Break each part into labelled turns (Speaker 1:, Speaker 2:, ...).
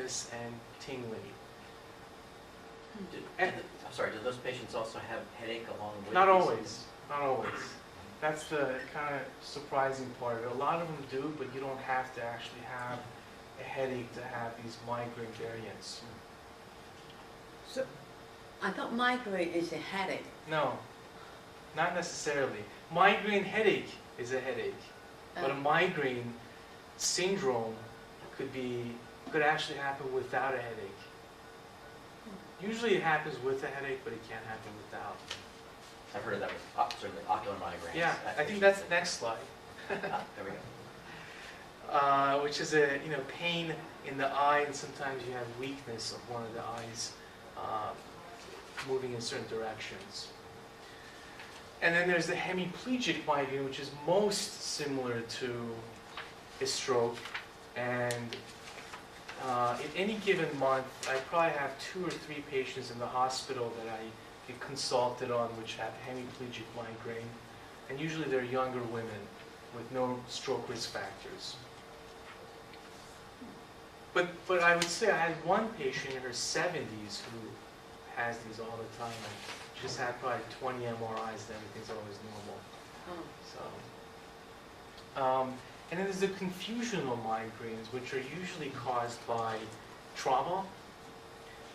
Speaker 1: weakness and tingling.
Speaker 2: I'm sorry, do those patients also have headache along with
Speaker 1: Not
Speaker 2: these?
Speaker 1: always, not always. That's the kind of surprising part of it. A lot of them do, but you don't have to actually have a headache to have these migraine variants.
Speaker 3: So, I thought migraine is a headache.
Speaker 1: No, not necessarily. Migraine headache is a headache, but a migraine syndrome could actually happen without a headache. Usually it happens with a headache, but it can't happen without.
Speaker 2: I've heard of that with certainly ocular migraines.
Speaker 1: Yeah, I think that's the next slide.
Speaker 2: There we go.
Speaker 1: Which is a pain in the eye, and sometimes you have weakness of one of the eyes moving in certain directions. And then there's the hemiplegic migraine, which is most similar to a stroke. And in any given month, I probably have 2 or 3 patients in the hospital that I get consulted on which have hemiplegic migraine. And usually they're younger women with no stroke risk factors. But I would say I had one patient in her 70s who has these all the time. And she's had probably 20 MRIs and everything's always normal. So, and then there's the confusional migraines, which are usually caused by trauma.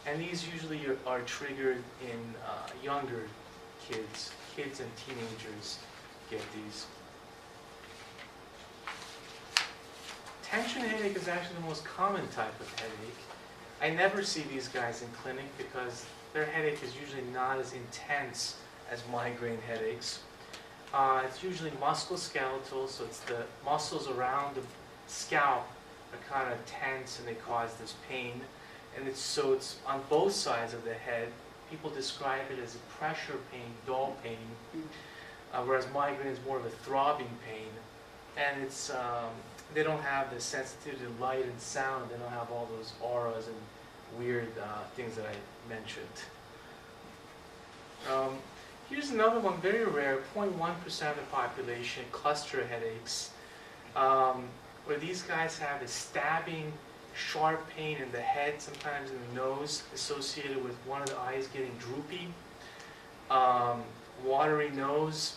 Speaker 1: And these usually are triggered in younger kids. Kids and teenagers get these. Tension headache is actually the most common type of headache. I never see these guys in clinic because their headache is usually not as intense as migraine headaches. It's usually musculoskeletal, so it's the muscles around the scalp are kind of tense and they cause this pain. And it's on both sides of the head. People describe it as a pressure pain, dull pain, whereas migraine is more of a throbbing pain. And they don't have the sensitivity to light and sound. They don't have all those auras and weird things that I mentioned. Here's another one, very rare, 0.1% of the population, cluster headaches, where these guys have a stabbing, sharp pain in the head, sometimes in the nose, associated with one of the eyes getting droopy, watery nose,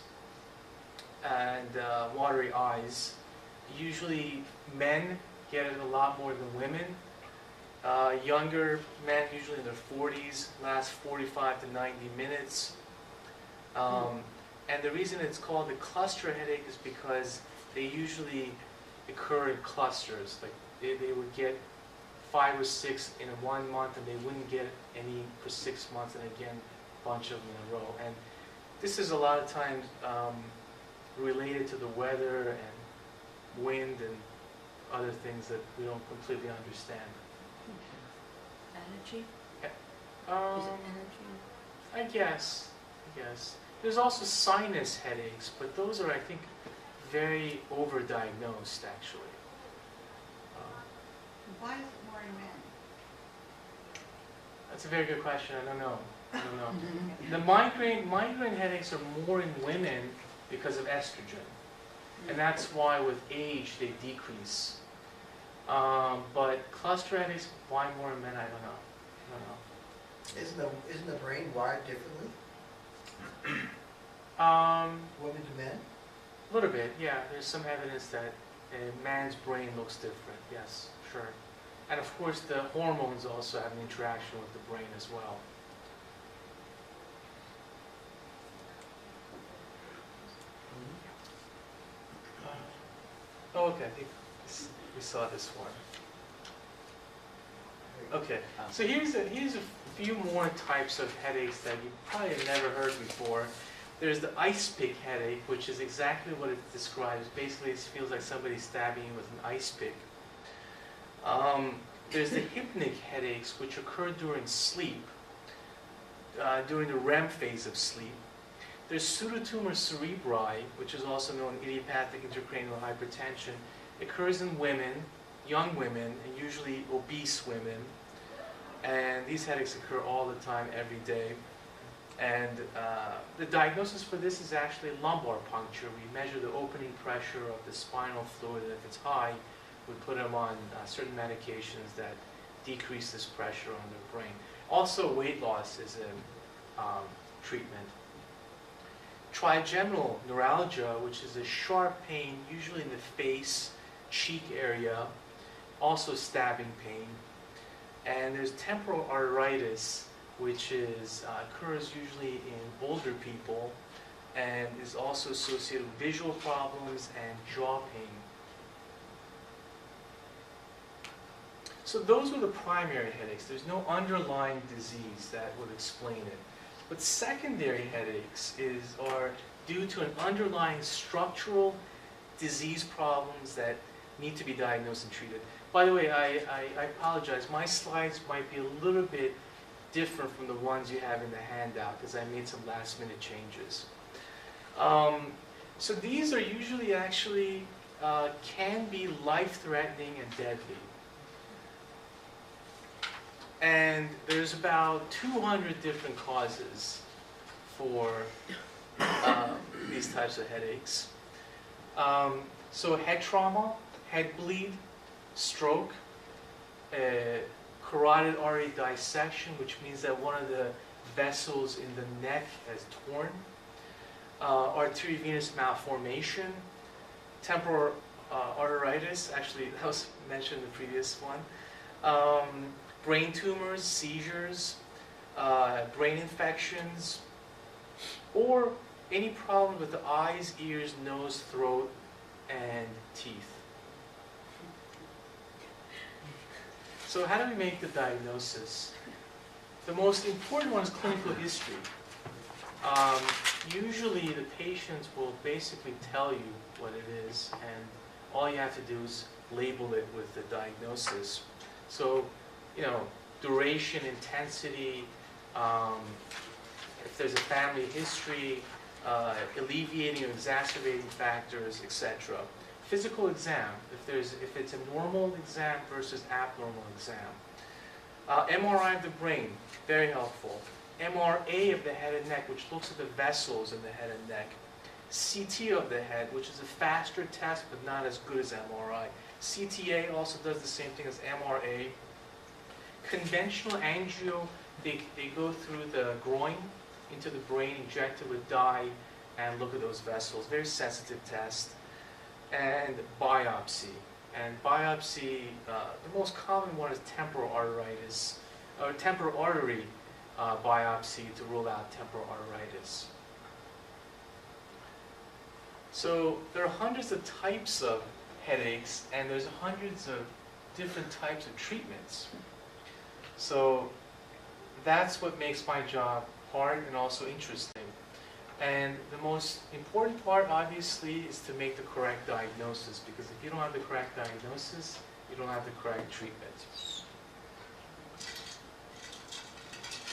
Speaker 1: and watery eyes. Usually men get it a lot more than women. Younger men, usually in their 40s, last 45 to 90 minutes. And the reason it's called a cluster headache is because they usually occur in clusters. Like they would get 5 or 6 in 1 month, and they wouldn't get any for 6 months, and again, a bunch of them in a row. And this is a lot of times related to the weather and wind and other things that we don't completely understand.
Speaker 3: Allergy? Is it allergy?
Speaker 1: I guess. There's also sinus headaches, but those are, I think, very overdiagnosed, actually.
Speaker 4: Why is it more in men?
Speaker 1: That's a very good question. I don't know. The migraine headaches are more in women because of estrogen. And that's why with age they decrease. But cluster headaches, why more in men? I don't know.
Speaker 5: Isn't the brain wired differently? Women to men?
Speaker 1: A little bit, yeah. There's some evidence that a man's brain looks different. Yes, sure. And of course, the hormones also have an interaction with the brain as well. Oh, okay. I think we saw this one. Okay. So here's a few more types of headaches that you probably have never heard before. There's the ice pick headache, which is exactly what it describes. Basically, it feels like somebody's stabbing you with an ice pick. There's the hypnic headaches, which occur during sleep, during the REM phase of sleep. There's pseudotumor cerebri, which is also known as idiopathic intracranial hypertension. It occurs in women, young women, and usually obese women. And these headaches occur all the time, every day. And the diagnosis for this is actually lumbar puncture. We measure the opening pressure of the spinal fluid, and if it's high, we put them on certain medications that decrease this pressure on the brain. Also, weight loss is a treatment. Trigeminal neuralgia, which is a sharp pain, usually in the face, cheek area, also stabbing pain. And there's temporal arteritis, which occurs usually in older people and is also associated with visual problems and jaw pain. So those are the primary headaches. There's no underlying disease that would explain it. But secondary headaches are due to an underlying structural disease problems that need to be diagnosed and treated. By the way, I apologize. My slides might be a little bit different from the ones you have in the handout because I made some last-minute changes. So these are usually actually can be life-threatening and deadly. And there's about 200 different causes for these types of headaches. So head trauma, head bleed, stroke, carotid artery dissection, which means that one of the vessels in the neck has torn, arteriovenous malformation, temporal arteritis, actually that was mentioned in the previous one, brain tumors, seizures, brain infections, or any problem with the eyes, ears, nose, throat, and teeth. So how do we make the diagnosis? The most important one is clinical history. Usually the patients will basically tell you what it is, and all you have to do is label it with the diagnosis. So, duration, intensity, if there's a family history, alleviating or exacerbating factors, etc. Physical exam, if it's a normal exam versus abnormal exam. MRI of the brain, very helpful. MRA of the head and neck, which looks at the vessels in the head and neck. CT of the head, which is a faster test but not as good as MRI. CTA also does the same thing as MRA. Conventional angio, they go through the groin into the brain, inject it with dye, and look at those vessels. Very sensitive test. And biopsy. And biopsy, the most common one is temporal arteritis, or temporal artery biopsy to rule out temporal arteritis. So there are hundreds of types of headaches, and there's hundreds of different types of treatments. So that's what makes my job hard and also interesting. And the most important part, obviously, is to make the correct diagnosis, because if you don't have the correct diagnosis, you don't have the correct treatment.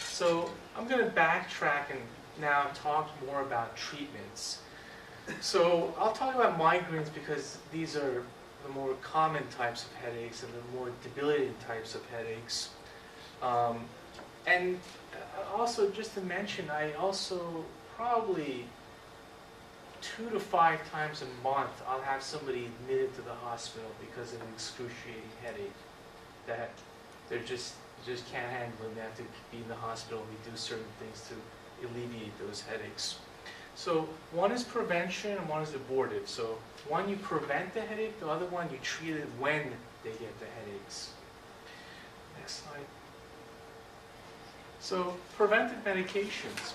Speaker 1: So I'm going to backtrack and now talk more about treatments. So I'll talk about migraines because these are the more common types of headaches and the more debilitating types of headaches. And also, just to mention, I also probably 2 to 5 times a month I'll have somebody admitted to the hospital because of an excruciating headache that they just can't handle, and they have to be in the hospital and we do certain things to alleviate those headaches. So one is prevention and one is abortive. So one, you prevent the headache, the other one, you treat it when they get the headaches. Next slide. So preventive medications.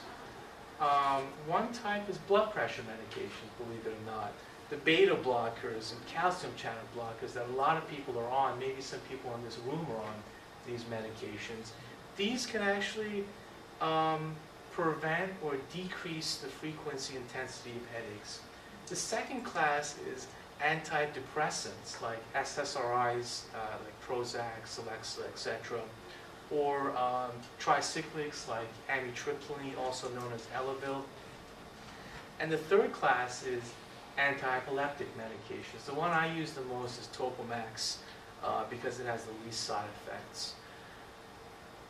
Speaker 1: One type is blood pressure medications, believe it or not. The beta blockers and calcium channel blockers that a lot of people are on, maybe some people in this room are on these medications. These can actually prevent or decrease the frequency and intensity of headaches. The second class is antidepressants like SSRIs, like Prozac, Celexa, etc. Or tricyclics like amitriptyline, also known as Elavil. And the third class is anti-epileptic medications. The one I use the most is Topamax because it has the least side effects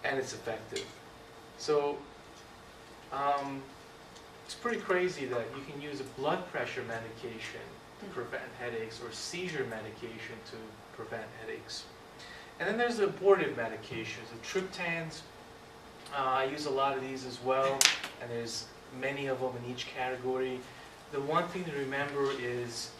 Speaker 1: and it's effective. So it's pretty crazy that you can use a blood pressure medication to prevent headaches or seizure medication to prevent headaches. And then there's the abortive medications, the triptans. I use a lot of these as well, and there's many of them in each category. The one thing to remember is